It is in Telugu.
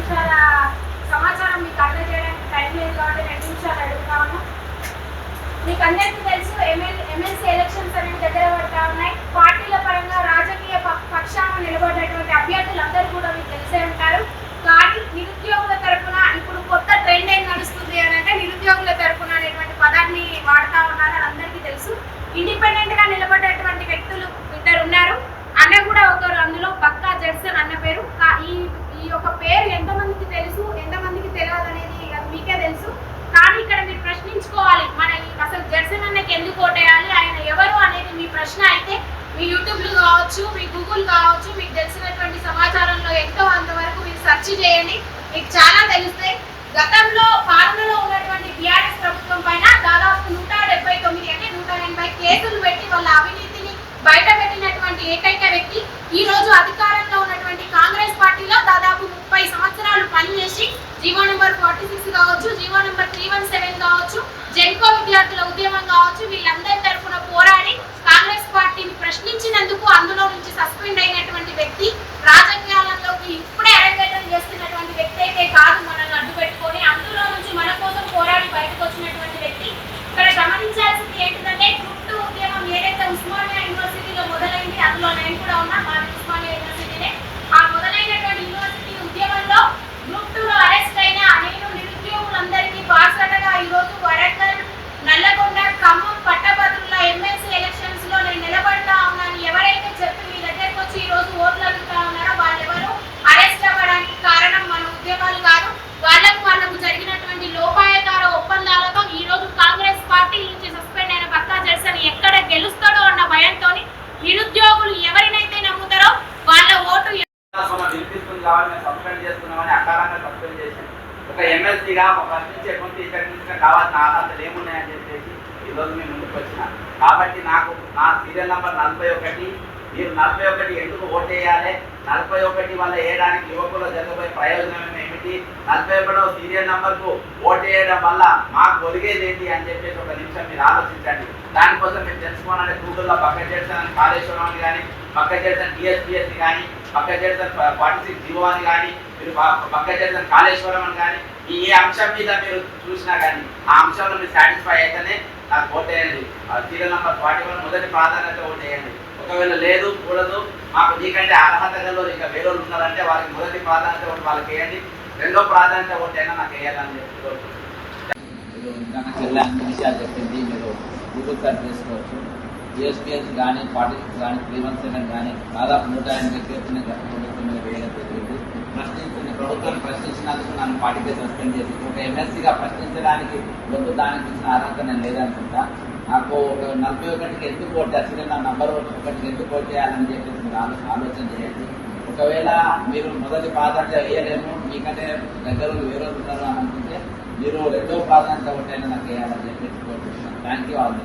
నిమిషాల సమాచారం మీకు అందజేయడానికి టైం లేదు కాబట్టి 2 నిమిషాలు అడుగుతా ఉన్నాం. మీకు అందరికీ తెలుసు ఎమ్మెల్సీ ఎలక్షన్స్ అనేవి దగ్గర పడతా ఉన్నాయి. పార్టీల పరంగా రాజకీయ పక్షాన నిలబడినటువంటి అభ్యర్థులందరూ కూడా మీకు తెలిసే ఉంటారు. కానీ నిరుద్యోగుల తరఫున ఇప్పుడు కొత్త ట్రెండ్ ఏం నడుస్తుంది అని అంటే నిరుద్యోగుల తరఫున అనేటువంటి పదాన్ని వాడుతూ ఉన్నారు అని అందరికీ తెలుసు. ఇండిపెండెంట్ గా నిలబడేటువంటి వ్యక్తులు 2 ఉన్నారు. అన్న కూడా ఒకరు, అందులో పక్కా జడ్సన్ అన్న పేరు. ఈ యొక్క పేరు ఎంతమందికి తెలుసు, ఎంతమందికి తెలియదు అనేది మీకే తెలుసు. కానీ ఇక్కడ మీరు ప్రశ్నించుకోవాలి, మన అసలు జడ్సన్ అన్నకి ఎందుకు ఓటేయాలి, ఆయన ఎవరు అనేది మీ ప్రశ్న అయితే మీ యూట్యూబ్లో కావచ్చు, మీ గూగుల్ కావచ్చు, మీకు తెలిసినటువంటి సమాచారంలో ఎంతో అంతవరకు మీరు సెర్చ్ చేయండి, మీకు చాలా తెలుస్తాయి. గతంలో పాలనలో ఉన్నటువంటి టీఆర్ఎస్ ప్రభుత్వం పైన దాదాపు 179 అంటే 180 కేసులు పెట్టి వాళ్ళ అవినీతిని బయట పెట్టినటువంటి ఏకైక వ్యక్తి. ఈ రోజు అధికారంలో ఉన్నటువంటి కాంగ్రెస్ పార్టీలో దాదాపు 30 సంవత్సరాలు పనిచేసి జీవో నెంబర్ 46 కావచ్చు, జీవో నెంబర్ 317 కావచ్చు, జెన్కో విద్యార్థుల ఉద్యమం కావచ్చు, వీళ్ళందరి తరఫున పోరాడి కాంగ్రెస్ పార్టీని ప్రశ్నించినందుకు అందులో నుంచి సస్పెండ్ అయినటువంటి వ్యక్తి, రాజకీయాలలోకి ఇప్పుడే అరంగేట్రం చేస్తున్నటువంటి వ్యక్తి అయితే కాదు. మనల్ని అడ్డు పెట్టుకొని అందులో నుంచి మన కోసం పోరాడి బయటకు వచ్చినటువంటి వ్యక్తి. ఇక్కడ గమనించాల్సింది ఏంటంటే గ్రూప్ 2 ఉద్యమం ఏదైతే ఉస్మానియా యూనివర్సిటీలో మొదలైంది, అందులో నేను కూడా ఉన్నా, మాది ఉస్మానియా యూనివర్సిటీనే. ఆ మొదలైనటువంటి యూనివర్సిటీ ఉద్యమంలో గ్రూప్ 2లో అరెస్ట్ అయిన నేను నిరుద్యోగులందరికీ బాసటగా ఈరోజు వరంగల్, నల్లగొండ, ఖమ్మం, పట్టభద్రుల ఎమ్మెల్సీ ఎలక్షన్స్ లో నేను నిలబడతా ఉన్నాను ఎవరైతే చెప్పి మీ దగ్గరకు వచ్చి ఈ రోజు ఓట్లు అడుగుతా ఉన్నారో వాళ్ళెవరు అరెస్ట్ అవ్వడానికి కారణం మన ఉద్యమాలు కాదు. వాళ్ళకు జరిగినటువంటి లోపాయకార ఒప్పందాలతో ఈ రోజు కాంగ్రెస్ పార్టీ నుంచి సస్పెండ్ అయిన పక్కా జడ్సన్ ఎక్కడ గెలుస్తాడో అన్న భయంతో నిరుద్యోగులు ఎవరినైతే నమ్ముతారో వాళ్ళ ఓటు ఒక ఎమ్మెల్సీగా ప్రశ్నించే కొంత ఇక్కడ కావాల్సిన ఆధారాలు ఏమున్నాయని చెప్పేసి ఈరోజు మేము ముందుకు వచ్చిన. కాబట్టి నాకు నా సీరియల్ నంబర్ 41. మీరు 41 ఎందుకు ఓటేయాలి, 41 వల్ల వేయడానికి యువకులు జరగబోయే ప్రయోజనం ఏమిటి, 41వ సీరియల్ నంబర్కు ఓటేయడం వల్ల మాకు ఒరిగేది ఏంటి అని చెప్పేసి ఒక నిమిషం మీరు ఆలోచించండి. దానికోసం మీరు తెలుసుకోవాలంటే గూగుల్లో పక్క చేసిన కాళేశ్వరం అని కానీ, పక్క చేసిన టీఎస్పీఎస్ని కానీ, పక్క చేసిన 46 జీవో అని కానీ, మీరు పక్క చేసిన కాళేశ్వరం అని కానీ, ఈ అంశం మీద మీరు చూసినా కానీ ఆ అంశంలో మీరు సాటిస్ఫై అయితేనే నాకు ఓటేయండి. సీరియల్ నంబర్ 41 మొదటి ప్రాధాన్యత ఓటేయండి. ఒకవేళ లేదు కూడదు, మాకు నీకంటే అర్హత గల్లో ఇంకా వేరే ఉన్నారంటే వాళ్ళకి మొదటి ప్రాధాన్యత ఓటు వాళ్ళకి వేయండి, 2వ ప్రాధాన్యత ఓటు అయినా నాకు వేయాలని చెప్పి మీరు అన్ని విషయాలు చెప్పింది మీరు గూగుల్ సెర్చ్ చేసుకోవచ్చు. జిఎస్పిఎస్ కానీ 46 కానీ 317 కానీ దాదాపు 180 కేసులు ప్రభుత్వం మీద వేయడం జరిగింది. ప్రభుత్వాన్ని ప్రశ్నించినందుకు నన్ను పార్టీకి సస్పెండ్ చేసి ఒక ఎమ్మెల్సీగా ప్రశ్నించడానికి ముందు దానికి ఇచ్చిన అర్హత నేను లేదనుకుంటా. నాకు ఒక 41కి ఎందుకు ఓటు అసలు నా నంబర్ 1కి ఎందుకు ఓటు చేయాలని చెప్పేసి మీరు ఆలోచన చేయండి. ఒకవేళ మీరు మొదటి ప్రాధాన్యత వేయలేము, మీకంటే దగ్గర వేరే ఉన్నారు అని అనుకుంటే మీరు 2వ ప్రాధాన్యత ఓటైనా నాకు వేయాలని చెప్పేసి కోరుకుంటున్నాను. Thank you all.